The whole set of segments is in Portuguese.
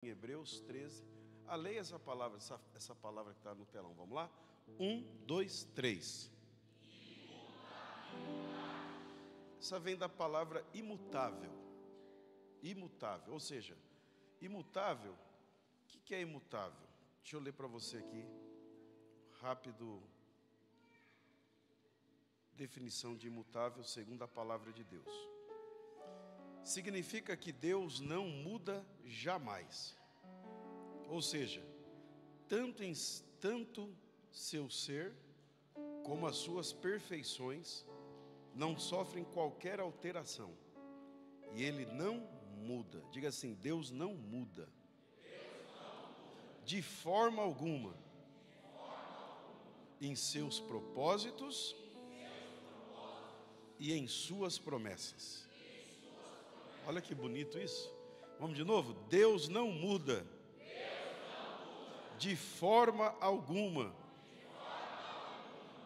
em Hebreus 13. Leia essa palavra que está no telão. Vamos lá? 1, 2, 3. Essa vem da palavra imutável. Imutável, ou seja, imutável. O que é imutável? Deixa eu ler para você aqui, rápido. Definição de imutável segundo a palavra de Deus. Significa que Deus não muda jamais. Ou seja, tanto seu ser como as suas perfeições não sofrem qualquer alteração. E Ele não muda. Diga assim: Deus não muda. De forma alguma. Em seus propósitos e em suas promessas. Olha que bonito isso. Vamos de novo? Deus não muda. De forma alguma.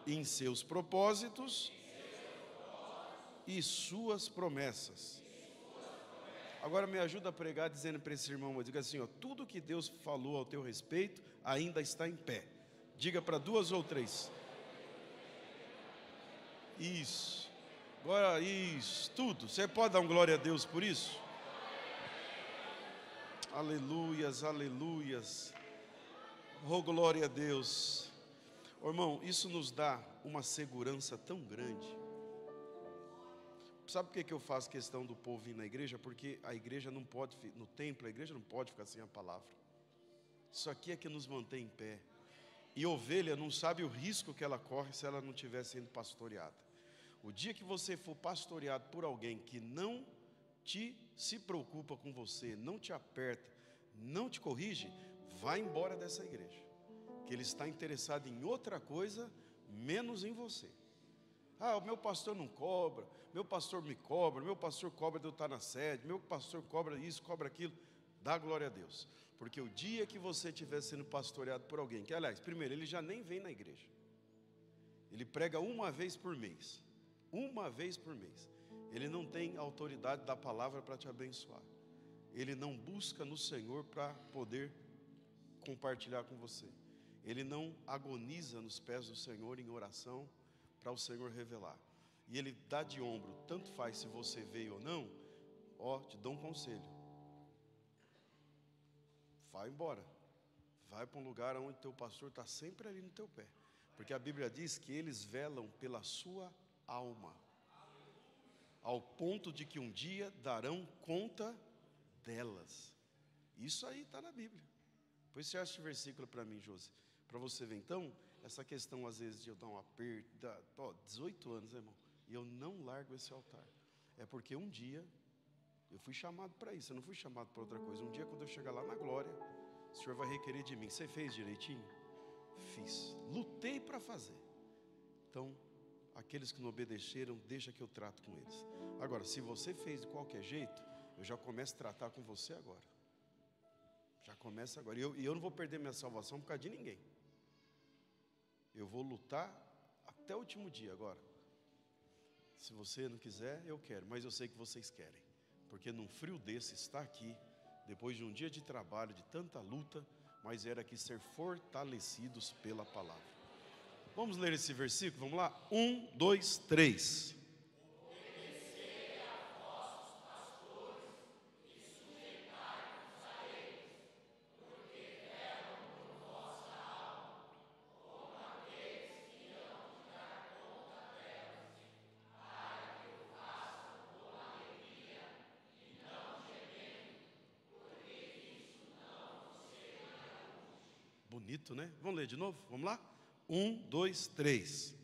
Em seus propósitos e suas promessas. Agora me ajuda a pregar dizendo para esse irmão, diga assim, ó, tudo que Deus falou ao teu respeito ainda está em pé. Diga para 2 ou 3. Isso. Agora isso, tudo. Você pode dar um glória a Deus por isso? Aleluias, aleluias. Oh, glória a Deus. Oh, irmão, isso nos dá uma segurança tão grande. Sabe por que eu faço questão do povo vir na igreja? Porque a igreja não pode, no templo, a igreja não pode ficar sem a palavra. Isso aqui é que nos mantém em pé. E ovelha não sabe o risco que ela corre se ela não estiver sendo pastoreada. O dia que você for pastoreado por alguém que não se preocupa com você, não te aperta, não te corrige, vai embora dessa igreja. Que ele está interessado em outra coisa, menos em você. O meu pastor não cobra, meu pastor me cobra, meu pastor cobra de eu estar na sede, meu pastor cobra isso, cobra aquilo. Dá glória a Deus. Porque o dia que você estiver sendo pastoreado por alguém, que aliás, primeiro, ele já nem vem na igreja. Ele prega uma vez por mês. Uma vez por mês. Ele não tem autoridade da palavra para te abençoar. Ele não busca no Senhor para poder compartilhar com você. Ele não agoniza nos pés do Senhor em oração para o Senhor revelar. E ele dá de ombro, tanto faz se você veio ou não. Te dou um conselho. Vai embora. Vai para um lugar onde teu pastor está sempre ali no teu pé. Porque a Bíblia diz que eles velam pela sua alma, ao ponto de que um dia darão conta delas. Isso aí está na Bíblia. Depois você acha esse versículo para mim, Josi, para você ver. Então, essa questão às vezes de eu dar um aperto, 18 anos, irmão, e eu não largo esse altar, é porque um dia eu fui chamado para isso, eu não fui chamado para outra coisa. Um dia, quando eu chegar lá na glória, o Senhor vai requerer de mim: você fez direitinho? Fiz, lutei para fazer. Então, aqueles que não obedeceram, deixa que eu trato com eles. Agora, se você fez de qualquer jeito, eu já começo a tratar com você agora. Já começa agora. E eu não vou perder minha salvação por causa de ninguém. Eu vou lutar até o último dia agora. Se você não quiser, eu quero, mas eu sei que vocês querem. Porque num frio desse, estar aqui, depois de um dia de trabalho, de tanta luta, mas era aqui ser fortalecidos pela palavra. Vamos ler esse versículo, vamos lá? 1, 2, 3. Bonito, né? Vamos ler de novo? Vamos lá? 1, 2, 3.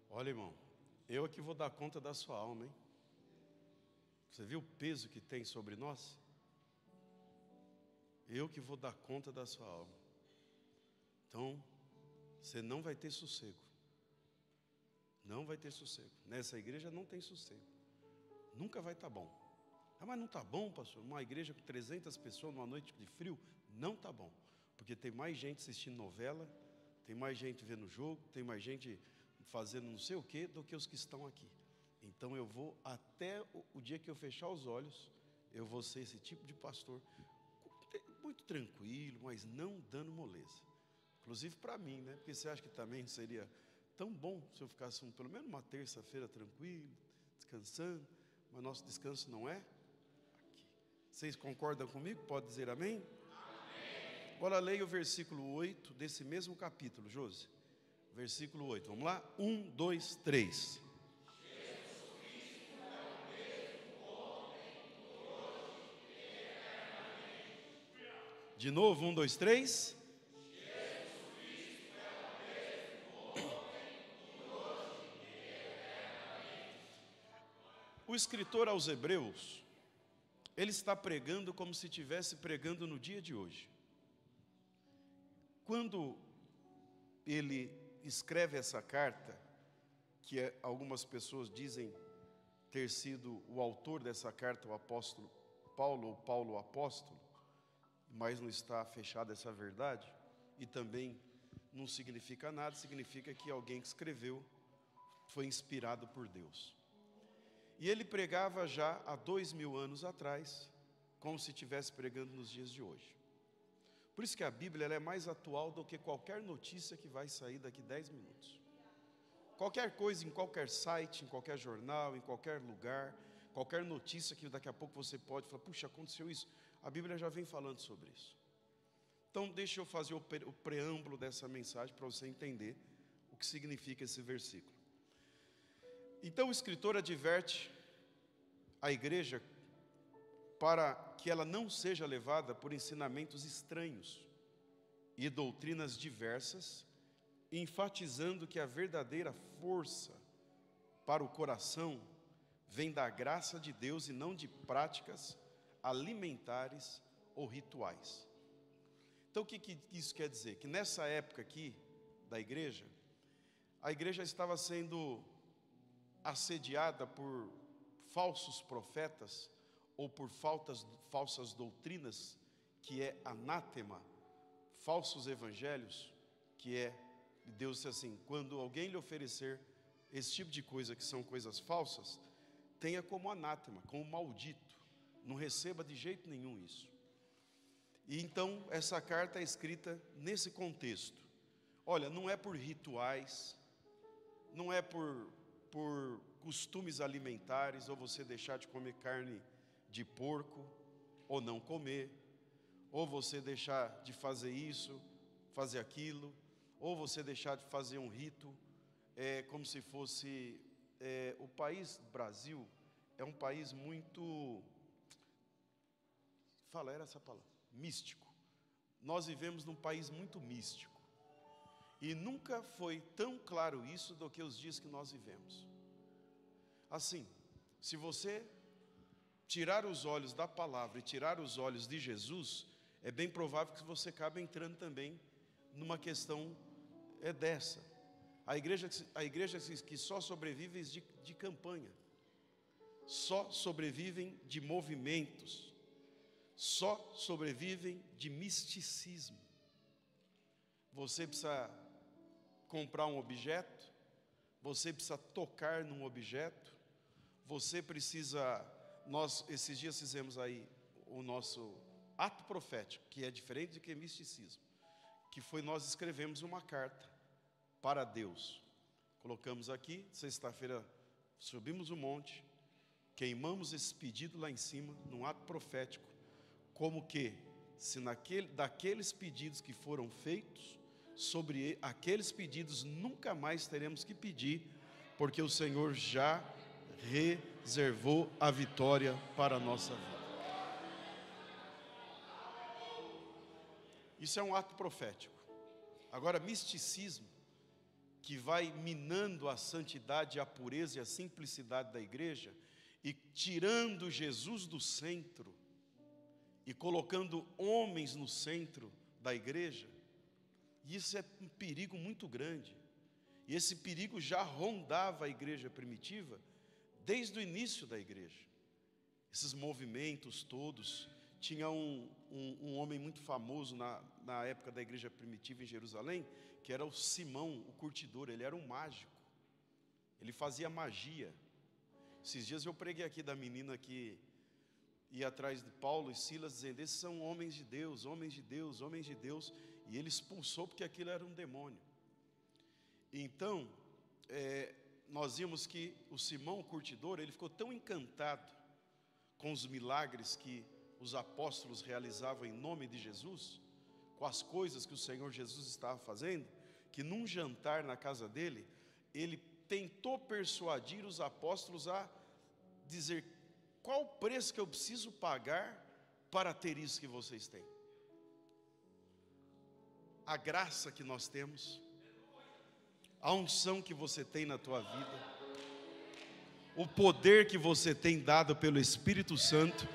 Olha, irmão, eu aqui vou dar conta da sua alma, hein? Você viu o peso que tem sobre nós? Eu que vou dar conta da sua alma. Então, você não vai ter sossego. Não vai ter sossego. Nessa igreja não tem sossego. Nunca vai estar bom. Ah, mas não está bom, pastor? Uma igreja com 300 pessoas numa noite de frio? Não está bom. Porque tem mais gente assistindo novela, tem mais gente vendo jogo, tem mais gente fazendo não sei o quê do que os que estão aqui. Então eu vou, até o dia que eu fechar os olhos, eu vou ser esse tipo de pastor, muito tranquilo, mas não dando moleza. Inclusive para mim, né? Porque você acha que também seria tão bom se eu ficasse pelo menos uma terça-feira tranquilo, descansando, mas nosso descanso não é aqui. Vocês concordam comigo? Pode dizer amém? Amém. Agora leia o versículo 8 desse mesmo capítulo, Josi. Versículo 8, vamos lá? 1, 2, 3. De novo, 1, 2, 3. O escritor aos Hebreus, ele está pregando como se estivesse pregando no dia de hoje. Quando ele escreve essa carta, que algumas pessoas dizem ter sido o autor dessa carta, o apóstolo Paulo, ou Paulo o apóstolo, mas não está fechada essa verdade, e também não significa nada, significa que alguém que escreveu foi inspirado por Deus. E ele pregava já há 2000 anos atrás, como se estivesse pregando nos dias de hoje. Por isso que a Bíblia ela é mais atual do que qualquer notícia que vai sair daqui 10 minutos. Qualquer coisa, em qualquer site, em qualquer jornal, em qualquer lugar, qualquer notícia que daqui a pouco você pode falar, puxa, aconteceu isso. A Bíblia já vem falando sobre isso. Então, deixa eu fazer o preâmbulo dessa mensagem para você entender o que significa esse versículo. Então, o escritor adverte a igreja para que ela não seja levada por ensinamentos estranhos e doutrinas diversas, enfatizando que a verdadeira força para o coração vem da graça de Deus e não de práticas alimentares ou rituais. Então o que isso quer dizer? Que nessa época aqui da igreja, a igreja estava sendo assediada por falsos profetas ou por falsas doutrinas, que é anátema, falsos evangelhos, que é, Deus disse assim, quando alguém lhe oferecer esse tipo de coisa, que são coisas falsas, tenha como anátema, como maldito, não receba de jeito nenhum isso. E então essa carta é escrita nesse contexto. Olha, não é por rituais, não é por costumes alimentares, ou você deixar de comer carne de porco, ou não comer, ou você deixar de fazer isso, fazer aquilo, ou você deixar de fazer um rito, como se fosse, o país Brasil é um país muito, era essa palavra, místico. Nós vivemos num país muito místico. E nunca foi tão claro isso do que os dias que nós vivemos. Assim, se você tirar os olhos da palavra e tirar os olhos de Jesus, é bem provável que você acabe entrando também numa questão dessa. A igreja que só sobrevive de campanha, só sobrevivem de movimentos, só sobrevivem de misticismo. Você precisa comprar um objeto, você precisa tocar num objeto, você precisa... Nós, esses dias, fizemos aí o nosso ato profético, que é diferente do que misticismo, que foi nós escrevemos uma carta para Deus. Colocamos aqui, sexta-feira, subimos o monte, queimamos esse pedido lá em cima, num ato profético, como que, se daqueles pedidos que foram feitos, sobre aqueles pedidos nunca mais teremos que pedir, porque o Senhor já reservou a vitória para a nossa vida. Isso é um ato profético. Agora, misticismo, que vai minando a santidade, a pureza e a simplicidade da igreja, e tirando Jesus do centro, e colocando homens no centro da igreja, isso é um perigo muito grande. E esse perigo já rondava a igreja primitiva desde o início da igreja. Esses movimentos todos. Tinha um homem muito famoso na época da igreja primitiva em Jerusalém, que era o Simão, o curtidor. Ele era um mágico, ele fazia magia. Esses dias eu preguei aqui da menina que ia atrás de Paulo e Silas, dizendo: esses são homens de Deus, homens de Deus, homens de Deus. E ele expulsou porque aquilo era um demônio. Então, nós vimos que o Simão, o curtidor, ele ficou tão encantado com os milagres que os apóstolos realizavam em nome de Jesus, com as coisas que o Senhor Jesus estava fazendo, que num jantar na casa dele, ele tentou persuadir os apóstolos a dizer: qual o preço que eu preciso pagar para ter isso que vocês têm? A graça que nós temos, a unção que você tem na tua vida, o poder que você tem dado pelo Espírito Santo,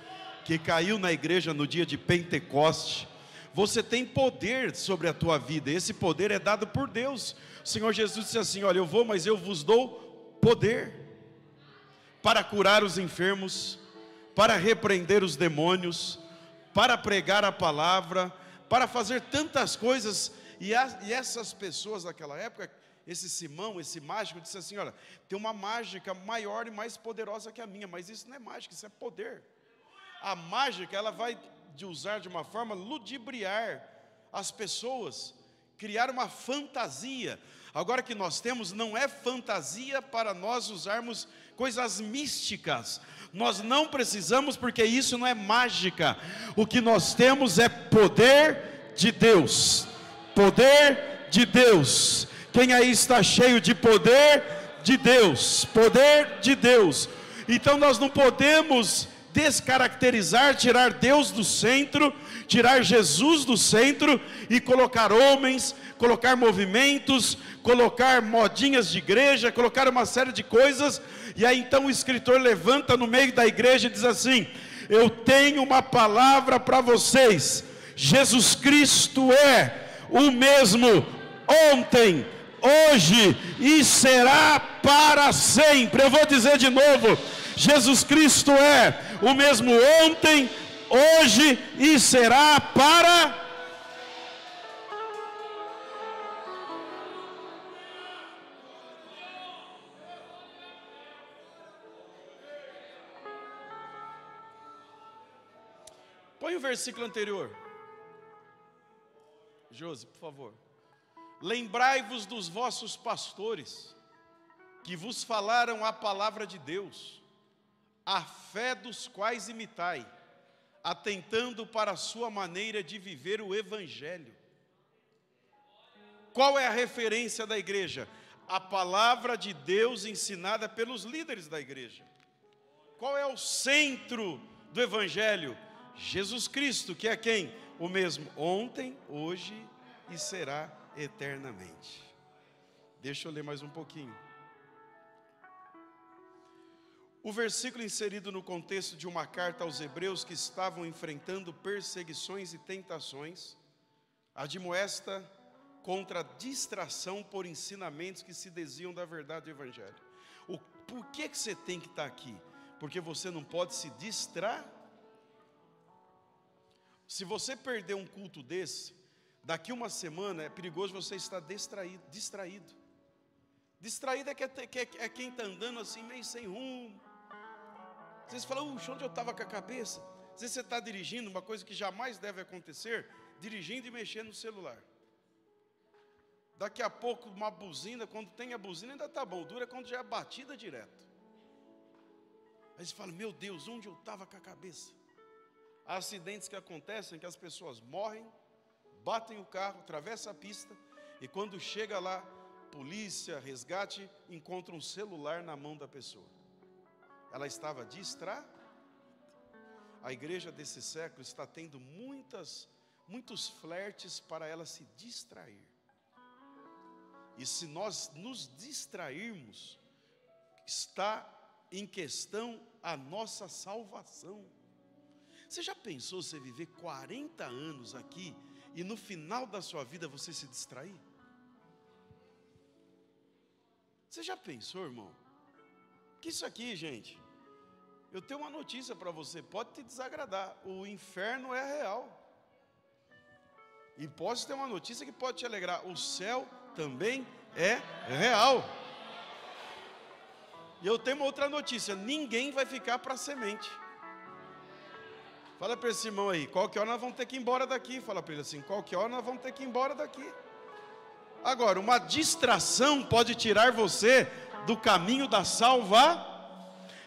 que caiu na igreja no dia de Pentecoste. Você tem poder sobre a tua vida, esse poder é dado por Deus. O Senhor Jesus disse assim: olha, eu vou, mas eu vos dou poder para curar os enfermos, para repreender os demônios, para pregar a palavra, para fazer tantas coisas. E essas pessoas daquela época, esse Simão, esse mágico, disse assim: olha, tem uma mágica maior e mais poderosa que a minha, mas isso não é mágica, isso é poder. A mágica, ela vai usar de uma forma ludibriar as pessoas, criar uma fantasia. Agora que nós temos, não é fantasia para nós usarmos coisas místicas. Nós não precisamos, porque isso não é mágica. O que nós temos é poder de Deus. Poder de Deus. Quem aí está cheio de poder de Deus? Poder de Deus. Então nós não podemos descaracterizar, tirar Deus do centro, tirar Jesus do centro e colocar homens, colocar movimentos, colocar modinhas de igreja, colocar uma série de coisas. E aí então o escritor levanta no meio da igreja e diz assim: eu tenho uma palavra para vocês. Jesus Cristo é o mesmo ontem, hoje e será para sempre. Eu vou dizer de novo: Jesus Cristo é o mesmo ontem, hoje e será para... Põe o versículo anterior, Josi, por favor. Lembrai-vos dos vossos pastores, que vos falaram a palavra de Deus, a fé dos quais imitai, atentando para a sua maneira de viver o Evangelho. Qual é a referência da igreja? A palavra de Deus ensinada pelos líderes da igreja. Qual é o centro do Evangelho? Jesus Cristo, que é quem? O mesmo ontem, hoje e será eternamente. Deixa eu ler mais um pouquinho. O versículo inserido no contexto de uma carta aos hebreus que estavam enfrentando perseguições e tentações, admoesta contra a distração por ensinamentos que se desviam da verdade do Evangelho. Por que você tem que estar aqui? Porque você não pode se distrair. Se você perder um culto desse, daqui uma semana é perigoso você estar distraído. Distraído é quem está andando assim meio sem rumo. Às vezes fala: onde eu estava com a cabeça? Às vezes você está dirigindo, uma coisa que jamais deve acontecer, dirigindo e mexendo no celular. Daqui a pouco uma buzina, quando tem a buzina ainda está bom, dura quando já é batida direto. Aí você fala: meu Deus, onde eu estava com a cabeça? Há acidentes que acontecem que as pessoas morrem, batem o carro, atravessam a pista, e quando chega lá, polícia, resgate, encontra um celular na mão da pessoa. Ela estava distraída. A igreja desse século está tendo muitos flertes para ela se distrair. E se nós nos distrairmos, está em questão a nossa salvação. Você já pensou você viver 40 anos aqui e no final da sua vida você se distrair? Você já pensou, irmão? Que isso aqui, gente, eu tenho uma notícia para você, pode te desagradar, o inferno é real. E posso ter uma notícia que pode te alegrar, o céu também é real. E eu tenho uma outra notícia, ninguém vai ficar para semente. Fala para esse irmão aí, qualquer hora nós vamos ter que ir embora daqui. Fala para ele assim, qualquer hora nós vamos ter que ir embora daqui. Agora, uma distração pode tirar você do caminho da salvação.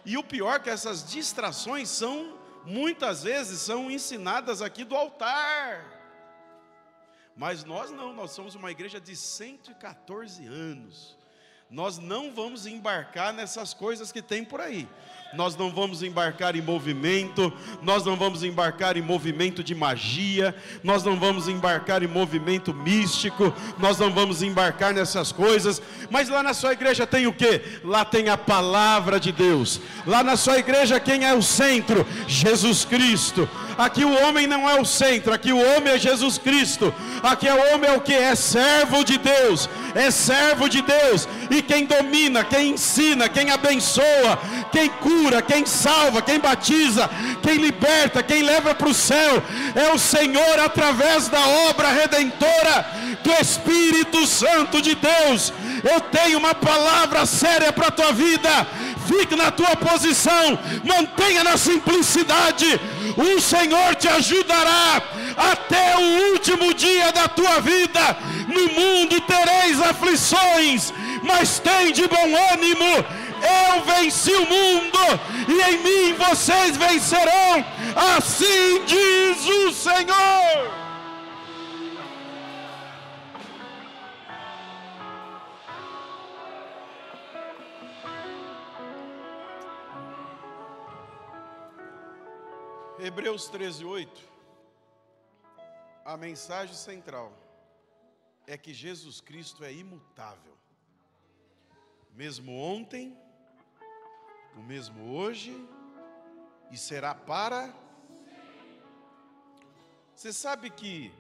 E o pior é que essas distrações muitas vezes são ensinadas aqui do altar. Mas nós não, nós somos uma igreja de 114 anos. Nós não vamos embarcar nessas coisas que tem por aí. Nós não vamos embarcar em movimento, nós não vamos embarcar em movimento de magia, nós não vamos embarcar em movimento místico, nós não vamos embarcar nessas coisas. Mas lá na sua igreja tem o quê? Lá tem a palavra de Deus. Lá na sua igreja quem é o centro? Jesus Cristo. Aqui o homem não é o centro, aqui o homem é Jesus Cristo. Aqui o homem é o que? É servo de Deus, é servo de Deus. E quem domina, quem ensina, quem abençoa, quem cura, quem salva, quem batiza, quem liberta, quem leva para o céu, é o Senhor através da obra redentora do Espírito Santo de Deus. Eu tenho uma palavra séria para a tua vida. Fique na tua posição, mantenha na simplicidade. O Senhor te ajudará até o último dia da tua vida. No mundo tereis aflições, mas tem de bom ânimo. Eu venci o mundo e em mim vocês vencerão. Assim diz o Senhor. Hebreus 13:8, a mensagem central é que Jesus Cristo é imutável, mesmo ontem, o mesmo hoje e será para. Você sabe que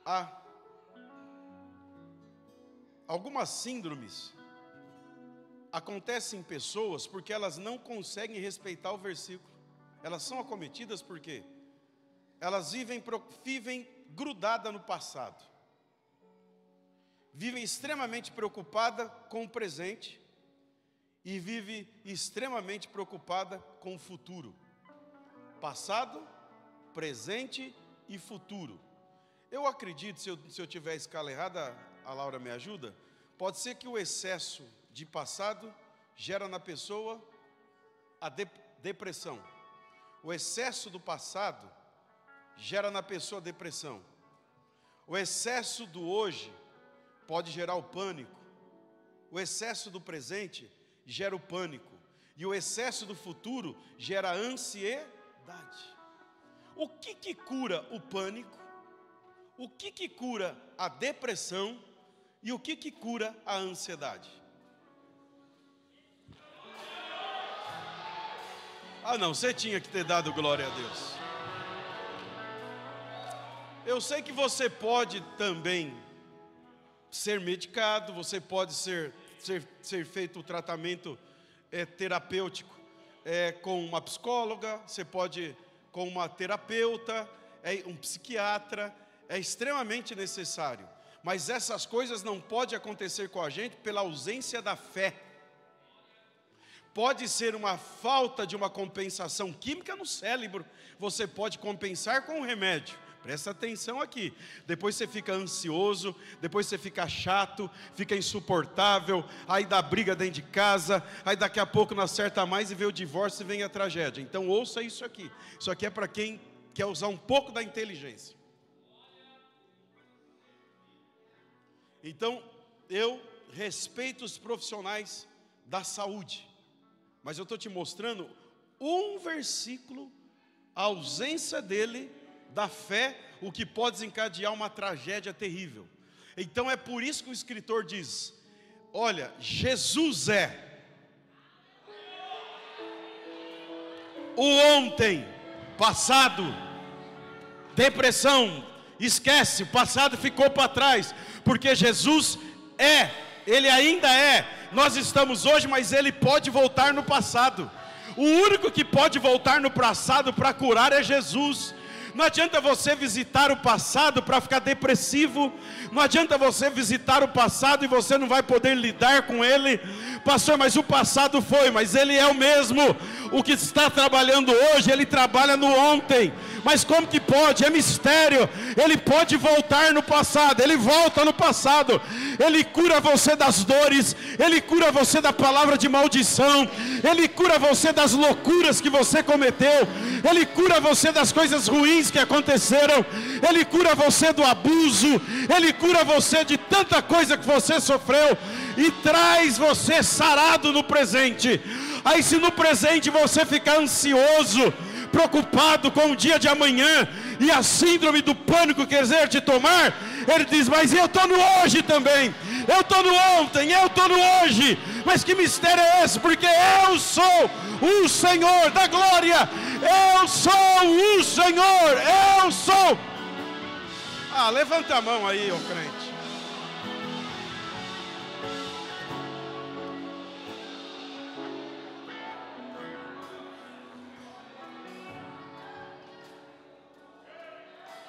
há algumas síndromes acontecem em pessoas porque elas não conseguem respeitar o versículo. Elas são acometidas porque elas vivem grudadas no passado, vivem extremamente preocupada com o presente e vivem extremamente preocupada com o futuro. Passado, presente e futuro. Eu acredito, se eu tiver a escala errada, a Laura me ajuda, pode ser que o excesso de passado gera na pessoa a depressão. O excesso do passado gera na pessoa depressão. O excesso do hoje pode gerar o pânico. O excesso do presente gera o pânico. E o excesso do futuro gera a ansiedade. O que cura o pânico? O que cura a depressão? E o que cura a ansiedade? Ah não, você tinha que ter dado glória a Deus. Eu sei que você pode também ser medicado, você pode ser feito o tratamento terapêutico com uma psicóloga, você pode com uma terapeuta, um psiquiatra, é extremamente necessário. Mas essas coisas não podem acontecer com a gente pela ausência da fé. Pode ser uma falta de uma compensação química no cérebro. Você pode compensar com um remédio. Presta atenção aqui. Depois você fica ansioso, depois você fica chato, fica insuportável, aí dá briga dentro de casa, aí daqui a pouco não acerta mais e vem o divórcio e vem a tragédia. Então ouça isso aqui. Isso aqui é para quem quer usar um pouco da inteligência. Então, eu respeito os profissionais da saúde, mas eu estou te mostrando um versículo, a ausência dele, da fé, o que pode desencadear uma tragédia terrível. Então é por isso que o escritor diz: olha, Jesus é o ontem, passado, depressão, esquece, o passado ficou para trás, porque Jesus é Ele ainda é. Nós estamos hoje, mas Ele pode voltar no passado. O único que pode voltar no passado para curar é Jesus. Não adianta você visitar o passado para ficar depressivo. Não adianta você visitar o passado e você não vai poder lidar com ele. Pastor, mas o passado foi, mas ele é o mesmo. O que está trabalhando hoje, ele trabalha no ontem. Mas como que pode? É mistério. Ele pode voltar no passado. Ele volta no passado. Ele cura você das dores. Ele cura você da palavra de maldição. Ele cura você das loucuras que você cometeu. Ele cura você das coisas ruins que aconteceram. Ele cura você do abuso. Ele cura você de tanta coisa que você sofreu. E traz você sarado no presente. Aí se no presente você ficar ansioso, preocupado com o dia de amanhã, e a síndrome do pânico querer te tomar, ele diz, mas eu estou no hoje também, eu estou no ontem, eu estou no hoje. Mas que mistério é esse? Porque eu sou o Senhor da glória, eu sou o Senhor, eu sou. Levanta a mão aí, ô crente.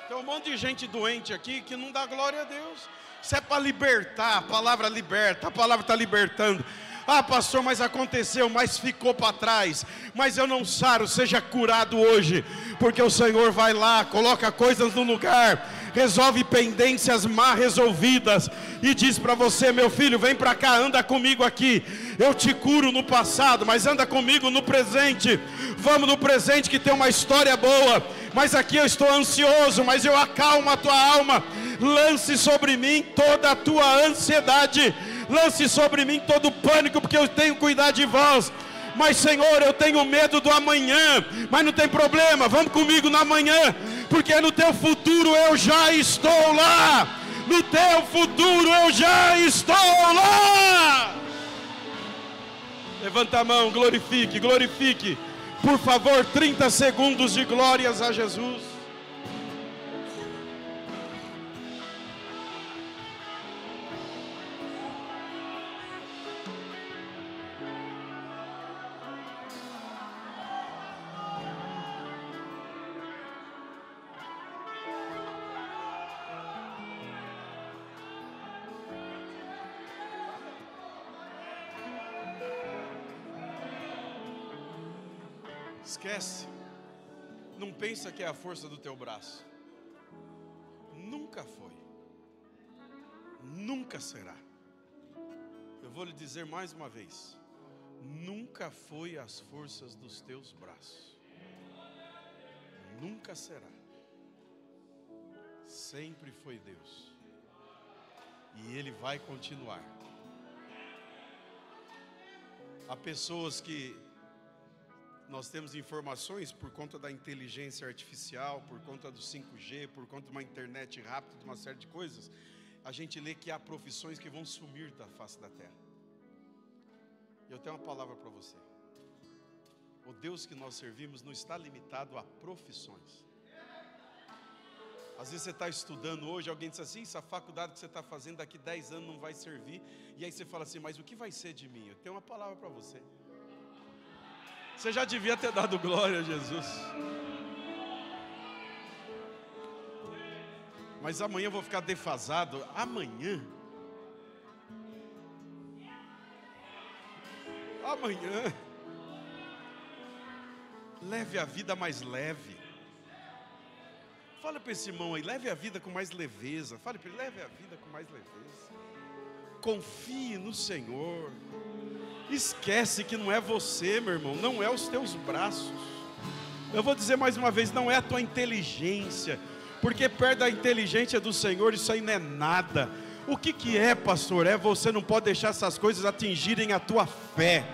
Tem um monte de gente doente aqui que não dá glória a Deus. Isso é para libertar, a palavra liberta, a palavra está libertando. Pastor, mas aconteceu, mas ficou para trás. Mas eu não saro, seja curado hoje. Porque o Senhor vai lá, coloca coisas no lugar, resolve pendências mal resolvidas. E diz para você, meu filho, vem para cá, anda comigo aqui. Eu te curo no passado, mas anda comigo no presente. Vamos no presente que tem uma história boa. Mas aqui eu estou ansioso, mas eu acalmo a tua alma. Lance sobre mim toda a tua ansiedade. Lance sobre mim todo o pânico, porque eu tenho cuidado de vós. Mas Senhor, eu tenho medo do amanhã. Mas não tem problema, vamos comigo no amanhã, porque no teu futuro eu já estou lá. No teu futuro eu já estou lá. Levanta a mão, glorifique, glorifique. Por favor, 30 segundos de glórias a Jesus. Esquece, não pensa que é a força do teu braço. Nunca foi, nunca será. Eu vou lhe dizer mais uma vez, nunca foi as forças dos teus braços, nunca será. Sempre foi Deus, e Ele vai continuar. Há pessoas que nós temos informações por conta da inteligência artificial, por conta do 5G, por conta de uma internet rápida, de uma série de coisas. A gente lê que há profissões que vão sumir da face da terra. Eu tenho uma palavra para você. O Deus que nós servimos não está limitado a profissões. Às vezes você está estudando hoje, alguém diz assim, essa faculdade que você está fazendo daqui 10 anos não vai servir. E aí você fala assim, mas o que vai ser de mim? Eu tenho uma palavra para você. Você já devia ter dado glória a Jesus. Mas amanhã eu vou ficar defasado. Amanhã. Leve a vida mais leve. Fala para esse irmão aí, leve a vida com mais leveza. Fale para ele, leve a vida com mais leveza. Confie no Senhor. Esquece que não é você, meu irmão, não é os teus braços. Eu vou dizer mais uma vez, não é a tua inteligência, porque perto da inteligência do Senhor, isso aí não é nada. O que é, pastor? Você não pode deixar essas coisas atingirem a tua fé.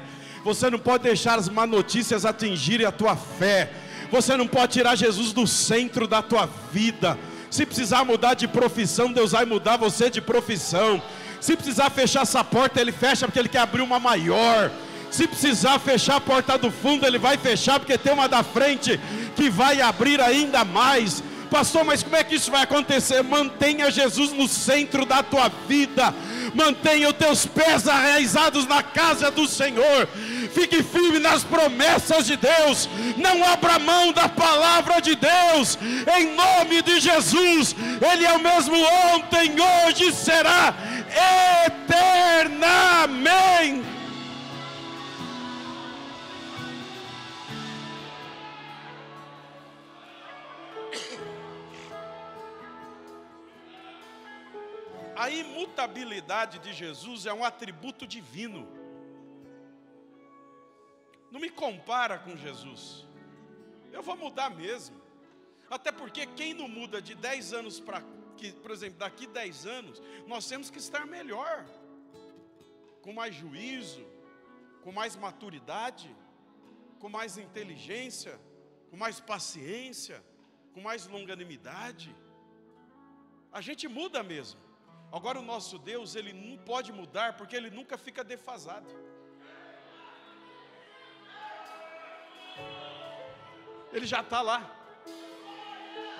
Você não pode deixar as má notícias atingirem a tua fé. Você não pode tirar Jesus do centro da tua vida. Se precisar mudar de profissão, Deus vai mudar você de profissão. Se precisar fechar essa porta, Ele fecha porque Ele quer abrir uma maior. Se precisar fechar a porta do fundo, Ele vai fechar porque tem uma da frente que vai abrir ainda mais. Pastor, mas como é que isso vai acontecer? Mantenha Jesus no centro da tua vida, mantenha os teus pés arraizados na casa do Senhor, fique firme nas promessas de Deus, não abra mão da palavra de Deus, em nome de Jesus. Ele é o mesmo ontem, hoje, será eternamente. A imutabilidade de Jesus é um atributo divino. Não me compara com Jesus. Eu vou mudar mesmo. Até porque quem não muda de 10 anos para... Por exemplo, daqui 10 anos, nós temos que estar melhor. Com mais juízo, com mais maturidade, com mais inteligência, com mais paciência, com mais longanimidade. A gente muda mesmo. Agora o nosso Deus, Ele não pode mudar, porque Ele nunca fica defasado. Ele já está lá.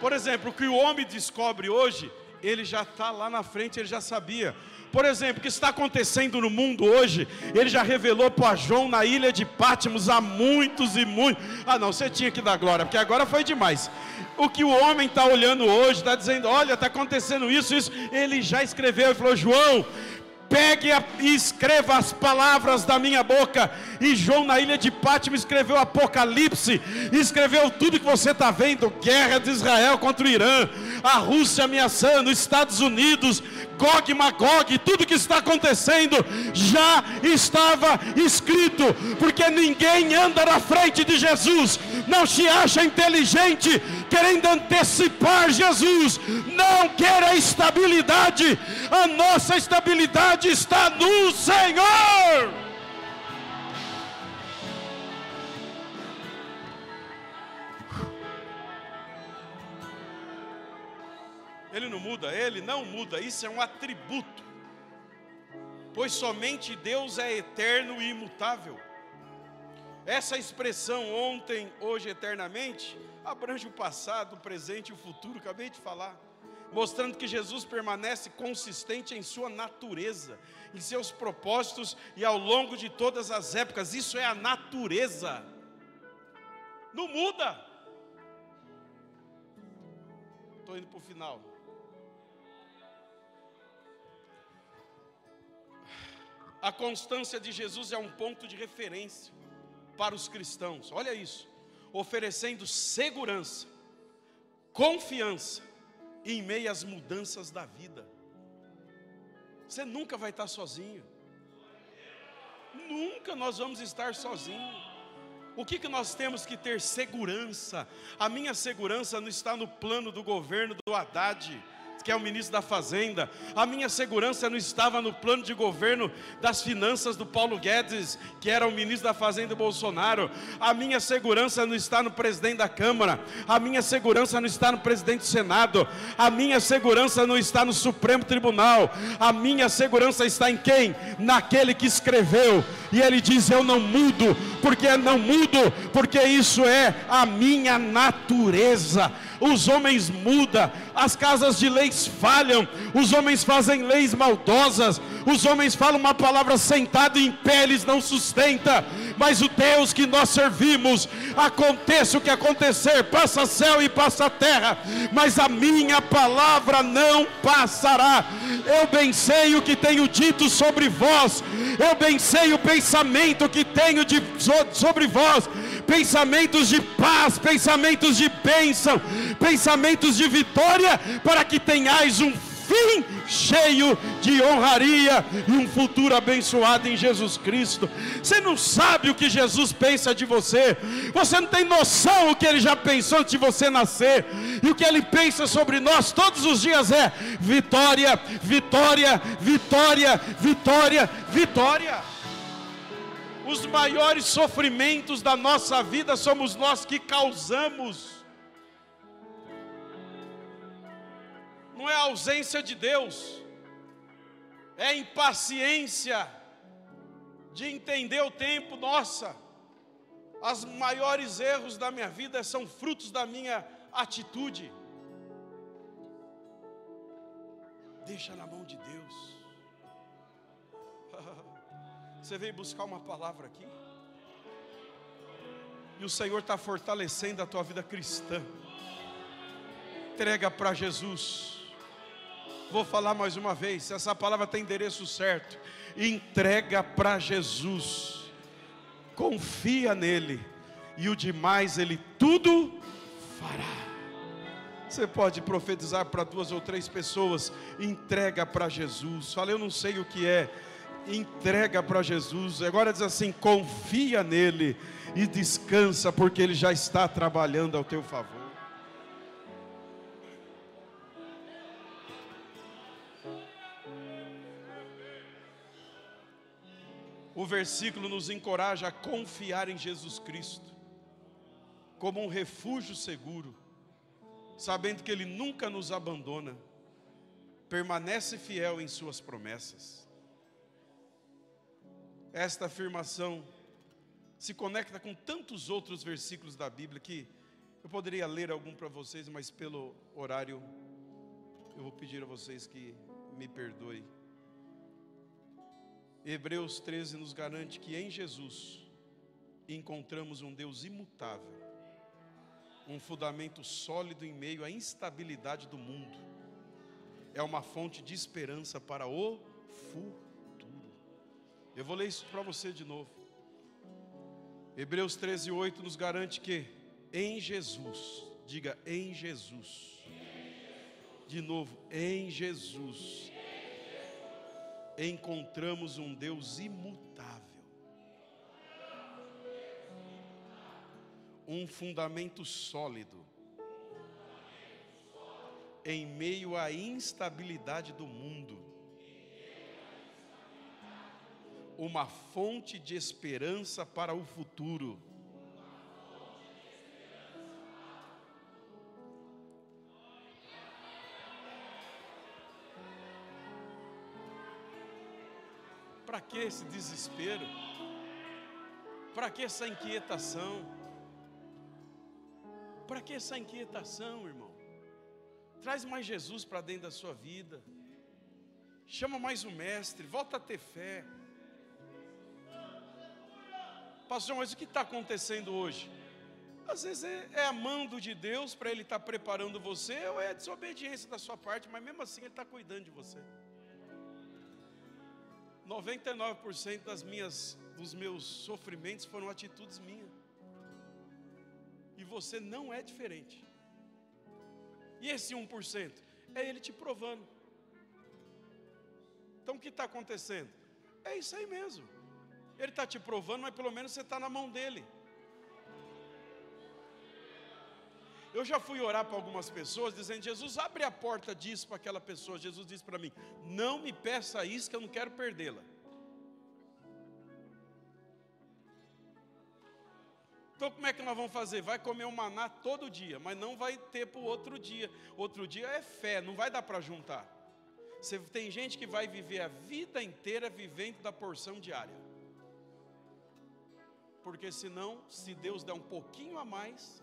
Por exemplo, o que o homem descobre hoje, ele já está lá na frente, ele já sabia. Por exemplo, o que está acontecendo no mundo hoje, ele já revelou para João na ilha de Patmos há muitos e muitos. Ah não, você tinha que dar glória, porque agora foi demais. O que o homem está olhando hoje, está dizendo, olha, está acontecendo isso, ele já escreveu e falou, João, pegue e escreva as palavras da minha boca. E João na ilha de Patmos escreveu Apocalipse, escreveu tudo que você está vendo, guerra de Israel contra o Irã, a Rússia ameaçando, Estados Unidos, Gog e Magog, tudo que está acontecendo já estava escrito, porque ninguém anda na frente de Jesus. Não se acha inteligente querendo antecipar Jesus, não queira estabilidade, a nossa estabilidade está no Senhor. Ele não muda, Ele não muda, isso é um atributo, pois somente Deus é eterno e imutável. Essa expressão ontem, hoje, eternamente, abrange o passado, o presente e o futuro, acabei de falar, mostrando que Jesus permanece consistente em sua natureza, em seus propósitos e ao longo de todas as épocas. Isso é a natureza, não muda. Estou indo para o final. A constância de Jesus é um ponto de referência para os cristãos, olha isso, oferecendo segurança, confiança em meio às mudanças da vida. Você nunca vai estar sozinho, nunca nós vamos estar sozinhos. O que nós temos que ter? Segurança. A minha segurança não está no plano do governo do Haddad, que é o ministro da Fazenda. A minha segurança não estava no plano de governo das finanças do Paulo Guedes, que era o ministro da Fazenda do Bolsonaro. A minha segurança não está no presidente da Câmara. A minha segurança não está no presidente do Senado. A minha segurança não está no Supremo Tribunal. A minha segurança está em quem? Naquele que escreveu. E ele diz, eu não mudo, porque isso é a minha natureza. Os homens mudam, as casas de leis falham, os homens fazem leis maldosas, os homens falam uma palavra sentado em pé, eles não sustenta, mas o Deus que nós servimos, aconteça o que acontecer, passa céu e passa terra, mas a minha palavra não passará. Eu bem sei o que tenho dito sobre vós, eu bem sei o pensamento que tenho sobre vós, pensamentos de paz, pensamentos de bênção, pensamentos de vitória, para que tenhais um fim cheio de honraria e um futuro abençoado em Jesus Cristo. Você não sabe o que Jesus pensa de você, você não tem noção o que Ele já pensou antes de você nascer, e o que Ele pensa sobre nós todos os dias é vitória, vitória, vitória, vitória, vitória. Os maiores sofrimentos da nossa vida somos nós que causamos. Não é a ausência de Deus, é a impaciência de entender o tempo. Nossa, os maiores erros da minha vida são frutos da minha atitude. Deixa na mão de Deus. Você veio buscar uma palavra aqui, e o Senhor está fortalecendo a tua vida cristã. Entrega para Jesus. Vou falar mais uma vez, se essa palavra tem endereço certo, entrega para Jesus. Confia nele, e o demais Ele tudo fará. Você pode profetizar para 2 ou 3 pessoas, entrega para Jesus. Fala, eu não sei o que é, entrega para Jesus. Agora diz assim, confia nele e descansa, porque Ele já está trabalhando ao teu favor. O versículo nos encoraja a confiar em Jesus Cristo como um refúgio seguro, sabendo que Ele nunca nos abandona, permanece fiel em suas promessas. Esta afirmação se conecta com tantos outros versículos da Bíblia que eu poderia ler algum para vocês, mas pelo horário eu vou pedir a vocês que me perdoem. Hebreus 13 nos garante que em Jesus encontramos um Deus imutável, um fundamento sólido em meio à instabilidade do mundo. É uma fonte de esperança para o futuro. Eu vou ler isso para você de novo. Hebreus 13:8 nos garante que em Jesus, diga em Jesus. De novo, em Jesus encontramos um Deus imutável, um fundamento sólido em meio à instabilidade do mundo, uma fonte de esperança para o futuro. Para que esse desespero? Para que essa inquietação? Para que essa inquietação, irmão? Traz mais Jesus para dentro da sua vida. Chama mais o Mestre, volta a ter fé. Pastor, mas o que está acontecendo hoje? Às vezes é a mão de Deus para Ele estar preparando você, ou é a desobediência da sua parte, mas mesmo assim Ele está cuidando de você. 99% dos meus sofrimentos foram atitudes minhas. E você não é diferente. E esse 1% é Ele te provando. Então o que está acontecendo? É isso aí mesmo. Ele está te provando, mas pelo menos você está na mão dEle. Eu já fui orar para algumas pessoas dizendo, Jesus, abre a porta disso para aquela pessoa. Jesus disse para mim, não me peça isso que eu não quero perdê-la. Então como é que nós vamos fazer? Vai comer um maná todo dia, mas não vai ter para o outro dia. Outro dia é fé, não vai dar para juntar. Tem gente que vai viver a vida inteira vivendo da porção diária. Porque senão, se Deus der um pouquinho a mais...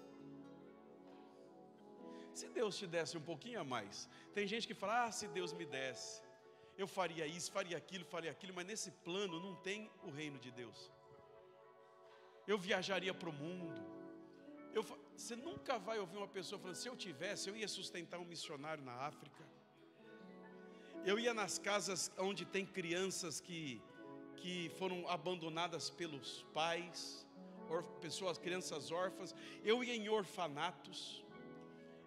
Se Deus te desse um pouquinho a mais, tem gente que fala, se Deus me desse, eu faria isso, faria aquilo, mas nesse plano não tem o reino de Deus. Eu viajaria para o mundo. Você nunca vai ouvir uma pessoa falando, se eu tivesse, eu ia sustentar um missionário na África. Eu ia nas casas onde tem crianças que foram abandonadas pelos pais, crianças órfãs. Eu ia em orfanatos.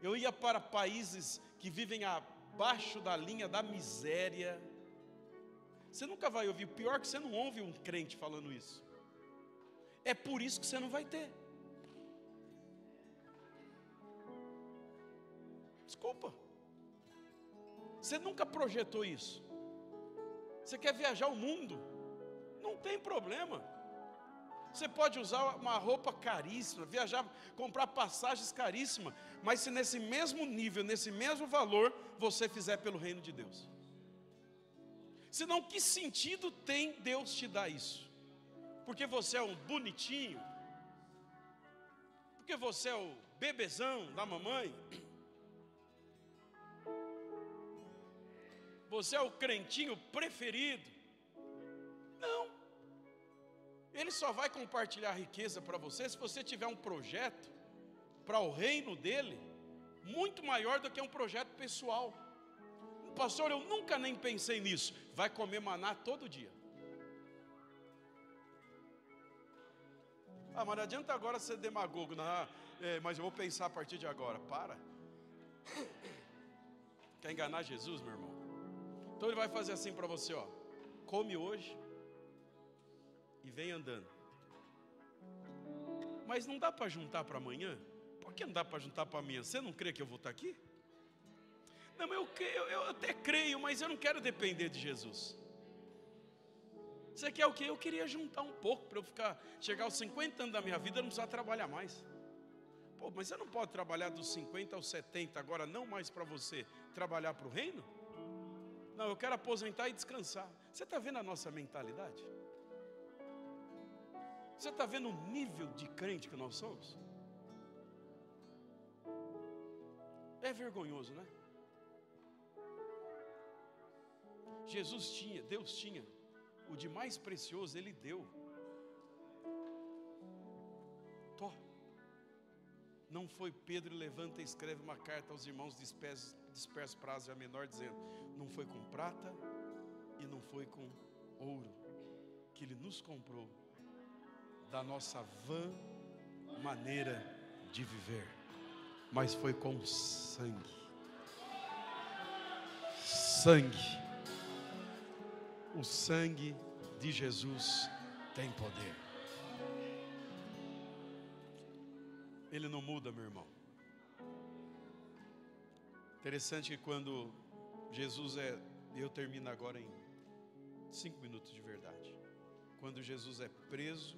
Eu ia para países que vivem abaixo da linha da miséria. Você nunca vai ouvir, pior que você não ouve um crente falando isso. É por isso que você não vai ter. Desculpa. Você nunca projetou isso. Você quer viajar o mundo? Não tem problema. Você pode usar uma roupa caríssima, viajar, comprar passagens caríssimas, mas se nesse mesmo nível, nesse mesmo valor, você fizer pelo reino de Deus. Senão, que sentido tem Deus te dar isso? Porque você é um bonitinho? Porque você é o bebezão da mamãe? você é o crentinho preferido. Não. Ele só vai compartilhar riqueza para você se você tiver um projeto para o reino dele muito maior do que um projeto pessoal. Pastor, eu nunca nem pensei nisso. Vai comer maná todo dia. Mas não adianta agora ser demagogo. Não, mas eu vou pensar a partir de agora. Para. Quer enganar Jesus, meu irmão? Então ele vai fazer assim para você, ó. Come hoje e vem andando. Mas não dá para juntar para amanhã? Por que não dá para juntar para amanhã? Você não crê que eu vou estar aqui? Não, eu até creio, mas eu não quero depender de Jesus. Você quer o quê? Eu queria juntar um pouco para eu chegar aos 50 anos da minha vida, eu não precisar trabalhar mais. Pô, mas você não pode trabalhar dos 50 aos 70 agora, não mais para você trabalhar para o reino? Não, eu quero aposentar e descansar. Você está vendo a nossa mentalidade? Você está vendo o nível de crente que nós somos? É vergonhoso, né? Deus tinha o de mais precioso, Ele deu. Não foi Pedro, levanta e escreve uma carta aos irmãos dispersos para a Ásia Menor, dizendo: não foi com prata e não foi com ouro que Ele nos comprou da nossa vã maneira de viver, mas foi com sangue. O sangue de Jesus tem poder. Ele não muda, meu irmão. Interessante que quando Jesus eu termino agora em 5 minutos de verdade. Quando Jesus é preso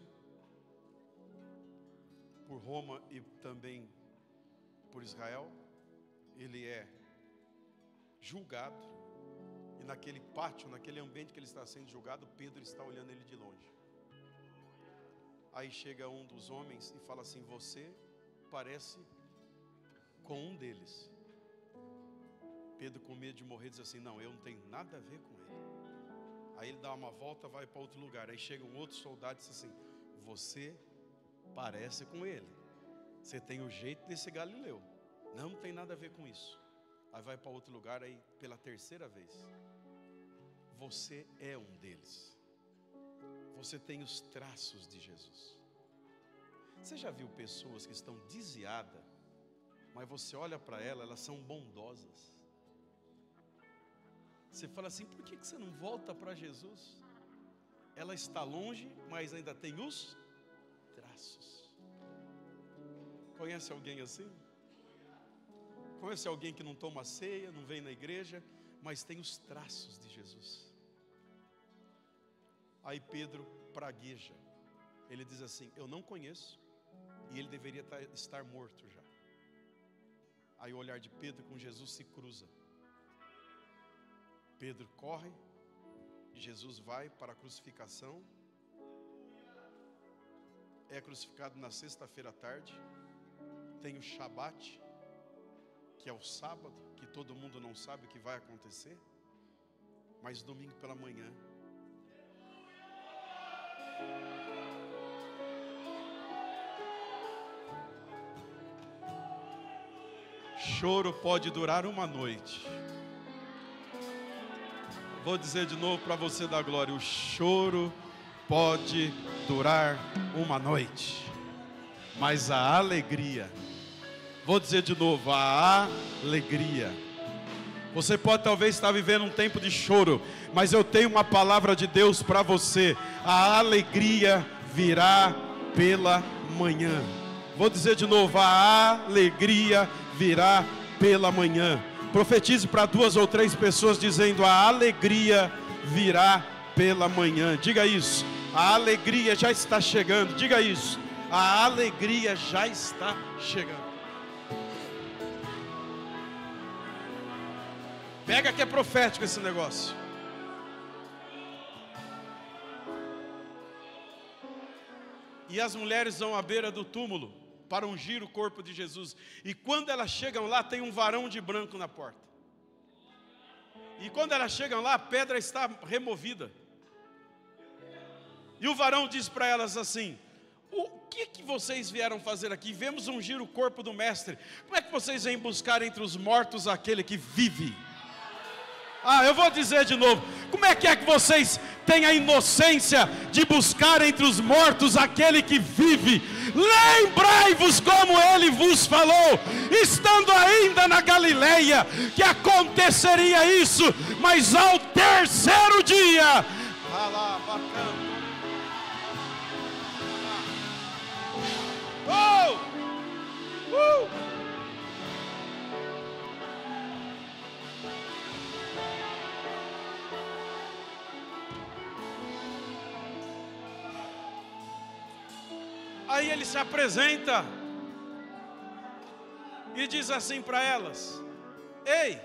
por Roma e também por Israel, ele é julgado. E naquele pátio, naquele ambiente que ele está sendo julgado, Pedro está olhando ele de longe. Aí chega um dos homens e fala assim: você parece com um deles. Pedro, com medo de morrer, diz assim: não, eu não tenho nada a ver com ele. Aí ele dá uma volta, vai para outro lugar. Aí chega um outro soldado e diz assim: você parece com ele. Você tem o jeito desse Galileu. Não tem nada a ver com isso. Aí vai para outro lugar, aí pela terceira vez: você é um deles. Você tem os traços de Jesus. Você já viu pessoas que estão desviadas, mas você olha para elas são bondosas. Você fala assim: por que você não volta para Jesus? Ela está longe, mas ainda tem os traços. Conhece alguém assim? Conhece alguém que não toma ceia, não vem na igreja, mas tem os traços de Jesus? Aí Pedro pragueja. Ele diz assim: eu não conheço, e ele deveria estar morto já. Aí o olhar de Pedro com Jesus se cruza. Pedro corre, e Jesus vai para a crucificação. É crucificado na sexta-feira à tarde. Tem o Shabat, que é o sábado, que todo mundo não sabe o que vai acontecer. Mas domingo pela manhã, choro pode durar uma noite. Vou dizer de novo para você dar glória: o choro pode durar uma noite, mas a alegria, vou dizer de novo, a alegria. Você pode talvez estar vivendo um tempo de choro, mas eu tenho uma palavra de Deus para você: a alegria virá pela manhã. Vou dizer de novo: a alegria virá pela manhã. Profetize para 2 ou 3 pessoas dizendo: a alegria virá pela manhã. Diga isso: a alegria já está chegando. Diga isso: a alegria já está chegando. Pega que é profético esse negócio. E as mulheres vão à beira do túmulo para ungir o corpo de Jesus. E quando elas chegam lá, tem um varão de branco na porta. E quando elas chegam lá, a pedra está removida. E o varão diz para elas assim: o que vocês vieram fazer aqui? Viemos ungir o corpo do mestre. Como é que vocês vêm buscar entre os mortos aquele que vive? Eu vou dizer de novo. Como é que vocês têm a inocência de buscar entre os mortos aquele que vive? Lembrai-vos como ele vos falou, estando ainda na Galileia, que aconteceria isso, mas ao terceiro dia. Aí ele se apresenta e diz assim para elas: ei,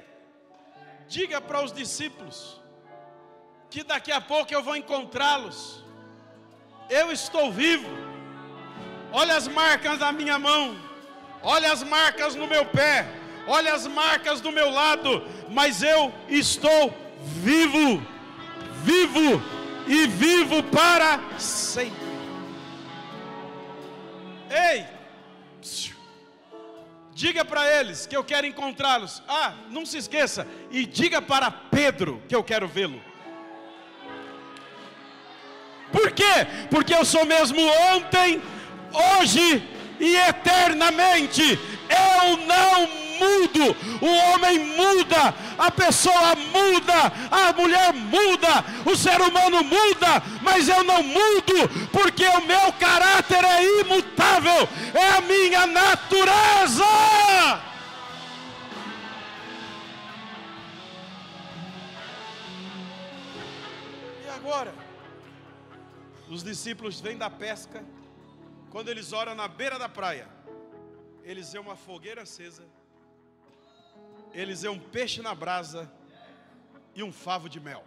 diga para os discípulos que daqui a pouco eu vou encontrá-los. Eu estou vivo. Olha as marcas na minha mão, olha as marcas no meu pé, olha as marcas do meu lado, mas eu estou vivo, vivo e vivo para sempre. Ei, diga para eles que eu quero encontrá-los. Não se esqueça, e diga para Pedro que eu quero vê-lo. Por quê? Porque eu sou mesmo ontem, hoje e eternamente. Eu não mudo. O homem muda, a pessoa muda, a mulher muda, o ser humano muda, mas eu não mudo, porque o meu caráter é imutável, é a minha natureza. E agora? Os discípulos vêm da pesca. Quando eles oram na beira da praia, eles veem uma fogueira acesa, eles veem um peixe na brasa e um favo de mel.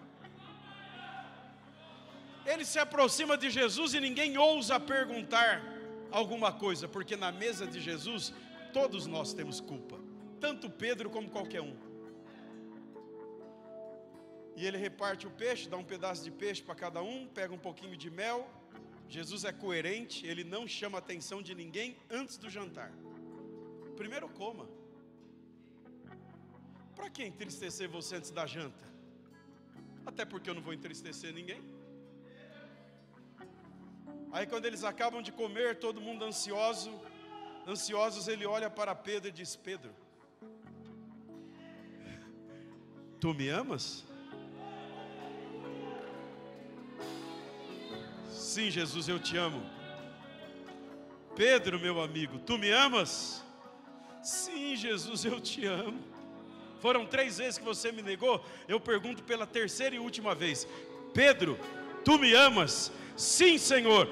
Ele se aproxima de Jesus e ninguém ousa perguntar alguma coisa, porque na mesa de Jesus todos nós temos culpa, tanto Pedro como qualquer um. E ele reparte o peixe, dá um pedaço de peixe para cada um, pega um pouquinho de mel. Jesus é coerente, ele não chama a atenção de ninguém antes do jantar. Primeiro coma. Para que entristecer você antes da janta? Até porque eu não vou entristecer ninguém. Aí quando eles acabam de comer, todo mundo ansiosos, ele olha para Pedro e diz: Pedro, tu me amas? Sim, Jesus, eu te amo. Pedro, meu amigo, tu me amas? Sim, Jesus, eu te amo. Foram 3 vezes que você me negou, eu pergunto pela terceira e última vez: Pedro, tu me amas? Sim, Senhor,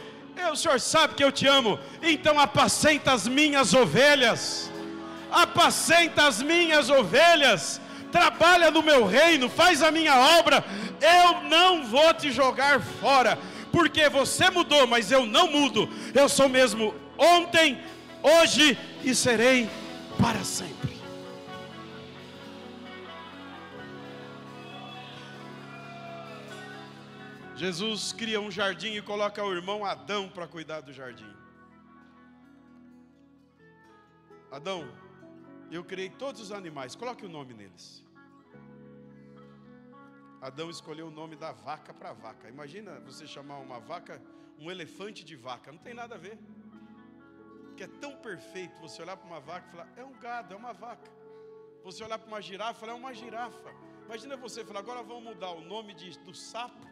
o Senhor sabe que eu te amo. Então apacenta as minhas ovelhas. Apacenta as minhas ovelhas. Trabalha no meu reino, faz a minha obra. Eu não vou te jogar fora, porque você mudou, mas eu não mudo. Eu sou mesmo ontem, hoje e serei para sempre. Jesus cria um jardim e coloca o irmão Adão para cuidar do jardim. Adão, eu criei todos os animais, coloque o nome neles. Adão escolheu o nome da vaca para vaca. Imagina você chamar uma vaca um elefante de vaca, não tem nada a ver. Porque é tão perfeito você olhar para uma vaca e falar: é um gado, é uma vaca. Você olhar para uma girafa e falar: é uma girafa. Imagina você falar: agora vamos mudar o nome do sapo.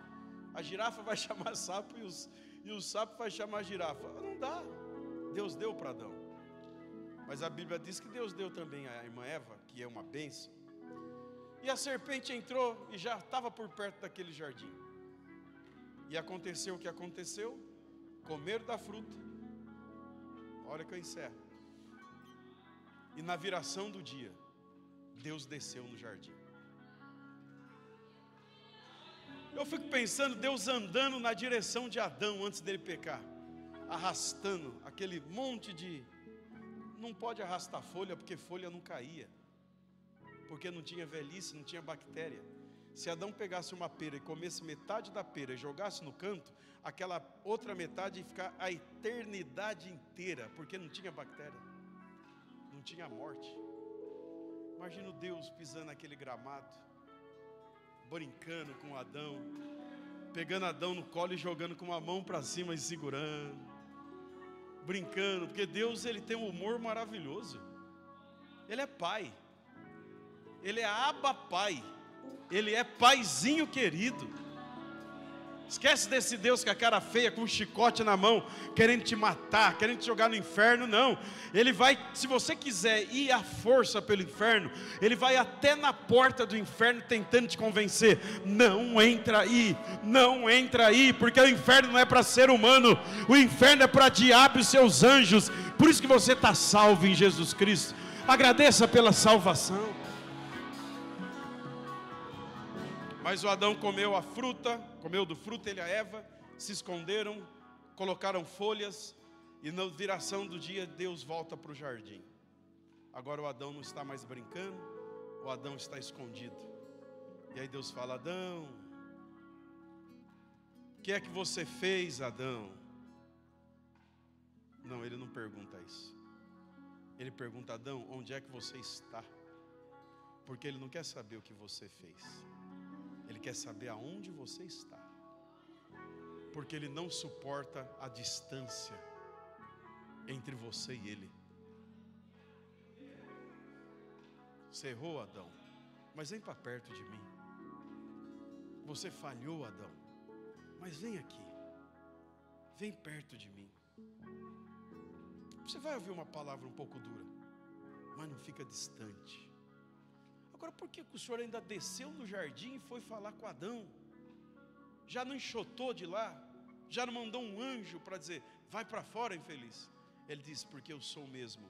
A girafa vai chamar sapo e o sapo vai chamar girafa. Não dá. Deus deu para Adão. Mas a Bíblia diz que Deus deu também à irmã Eva, que é uma bênção. E a serpente entrou e já estava por perto daquele jardim. E aconteceu o que aconteceu. Comeram da fruta. Olha que eu encerro. E na viração do dia, Deus desceu no jardim. Eu fico pensando, Deus andando na direção de Adão antes dele pecar, arrastando aquele monte de... Não pode arrastar folha, porque folha não caía, porque não tinha velhice, não tinha bactéria. Se Adão pegasse uma pera e comesse metade da pera e jogasse no canto, aquela outra metade ia ficar a eternidade inteira, porque não tinha bactéria, não tinha morte. Imagina Deus pisando naquele gramado, brincando com Adão, pegando Adão no colo e jogando com uma mão para cima e segurando, brincando, porque Deus, ele tem um humor maravilhoso. Ele é pai, ele é Abba Pai, ele é paizinho querido. Esquece desse Deus com a cara feia, com um chicote na mão, querendo te matar, querendo te jogar no inferno. Não, ele vai, se você quiser ir à força pelo inferno, ele vai até na porta do inferno tentando te convencer: não entra aí, não entra aí, porque o inferno não é para ser humano, o inferno é para diabo e seus anjos. Por isso que você está salvo em Jesus Cristo. Agradeça pela salvação. Mas o Adão comeu a fruta, comeu do fruto, ele e a Eva, se esconderam, colocaram folhas, e na viração do dia, Deus volta para o jardim. Agora o Adão não está mais brincando, o Adão está escondido. E aí Deus fala: Adão, o que é que você fez, Adão? Não, ele não pergunta isso. Ele pergunta: Adão, onde é que você está? Porque ele não quer saber o que você fez. Ele quer saber aonde você está, porque ele não suporta a distância entre você e ele. Você errou, Adão, mas vem para perto de mim. Você falhou, Adão, mas vem aqui, vem perto de mim. Você vai ouvir uma palavra um pouco dura, mas não fica distante. Agora, por que o Senhor ainda desceu no jardim e foi falar com Adão? Já não enxotou de lá? Já não mandou um anjo para dizer: vai para fora, infeliz? Ele disse: porque eu sou o mesmo.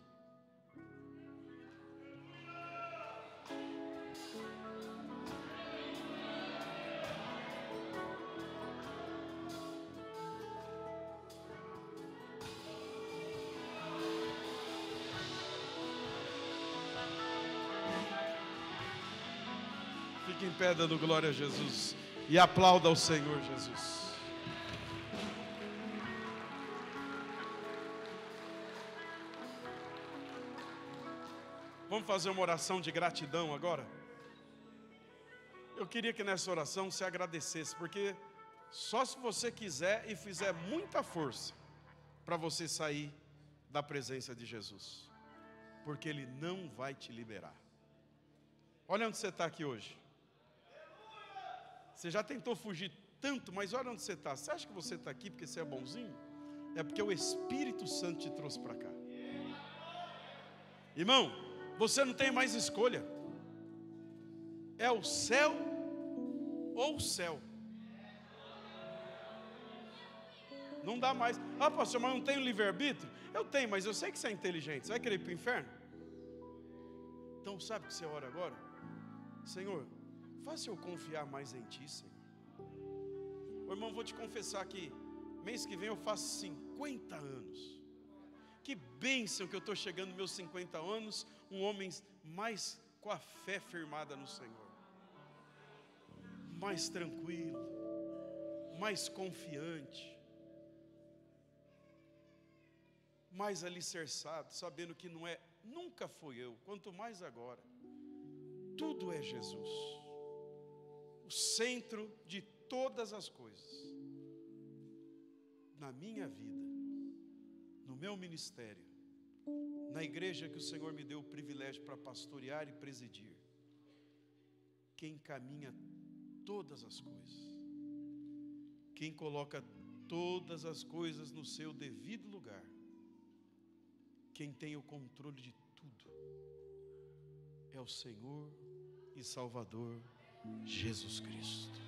Fique em pé dando glória a Jesus e aplauda ao Senhor Jesus. Vamos fazer uma oração de gratidão agora? Eu queria que nessa oração você agradecesse, porque só se você quiser e fizer muita força para você sair da presença de Jesus, porque Ele não vai te liberar. Olha onde você está aqui hoje. Você já tentou fugir tanto, mas olha onde você está. Você acha que você está aqui porque você é bonzinho? É porque o Espírito Santo te trouxe para cá. Irmão, você não tem mais escolha. É o céu ou o céu. Não dá mais. Ah, pastor, mas eu não tenho livre-arbítrio? Eu tenho, mas eu sei que você é inteligente. Você vai querer ir para o inferno? Então sabe o que você ora agora? Senhor, faça eu confiar mais em Ti, Senhor. Ô, irmão, vou te confessar que mês que vem eu faço 50 anos. Que bênção que eu estou chegando nos meus 50 anos, um homem mais com a fé firmada no Senhor, mais tranquilo, mais confiante, mais alicerçado, sabendo que não é, nunca foi eu, quanto mais agora. Tudo é Jesus, o centro de todas as coisas, na minha vida, no meu ministério, na igreja que o Senhor me deu o privilégio para pastorear e presidir. Quem caminha todas as coisas, quem coloca todas as coisas no seu devido lugar, quem tem o controle de tudo, é o Senhor e Salvador Jesus Cristo.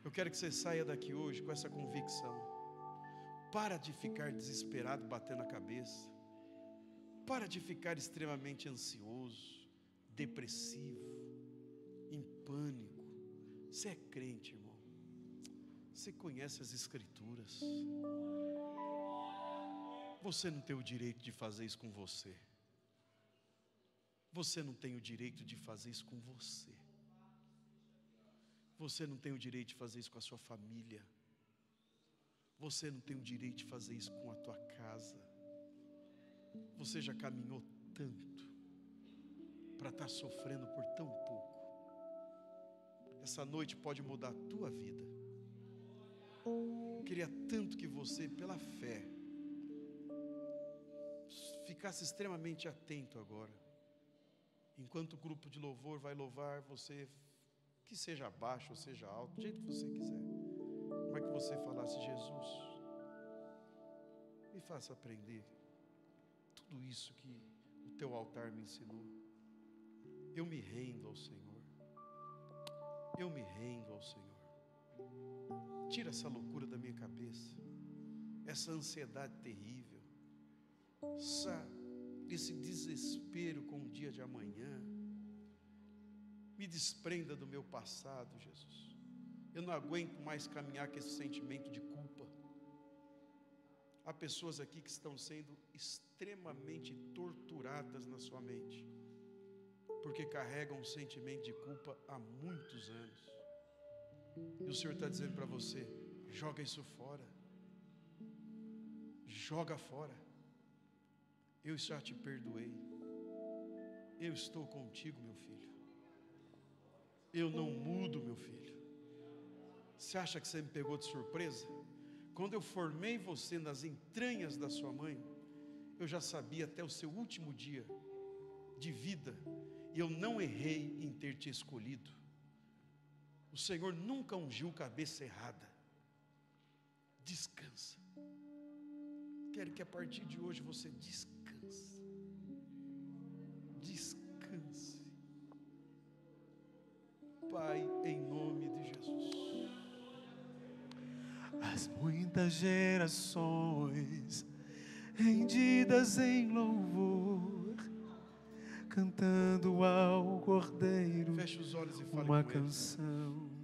Eu quero que você saia daqui hoje com essa convicção. Para de ficar desesperado, batendo a cabeça. Para de ficar extremamente ansioso, depressivo, em pânico. Você é crente, irmão. Você conhece as Escrituras. Você não tem o direito de fazer isso com você. Você não tem o direito de fazer isso com você. Você não tem o direito de fazer isso com a sua família. Você não tem o direito de fazer isso com a tua casa. Você já caminhou tanto para estar sofrendo por tão pouco. Essa noite pode mudar a tua vida. Eu queria tanto que você, pela fé, ficasse extremamente atento agora. Enquanto o grupo de louvor vai louvar, você, que seja baixo ou seja alto, do jeito que você quiser, como é que você falasse: Jesus, me faça aprender tudo isso que o teu altar me ensinou. Eu me rendo ao Senhor. Eu me rendo ao Senhor. Tira essa loucura da minha cabeça, essa ansiedade terrível, esse desespero com o dia de amanhã. Me desprenda do meu passado, Jesus. Eu não aguento mais caminhar com esse sentimento de culpa. Há pessoas aqui que estão sendo extremamente torturadas na sua mente, porque carregam um sentimento de culpa há muitos anos. E o Senhor está dizendo para você: joga isso fora. Joga fora. Eu já te perdoei. Eu estou contigo, meu filho. Eu não mudo, meu filho. Você acha que você me pegou de surpresa? Quando eu formei você nas entranhas da sua mãe, eu já sabia até o seu último dia de vida, e eu não errei em ter te escolhido. O Senhor nunca ungiu cabeça errada. Descansa. Quero que a partir de hoje você descanse. Descanse. Pai, em nome de Jesus. As muitas gerações rendidas em louvor, cantando ao Cordeiro Feche os olhos e fale uma com Ele. canção.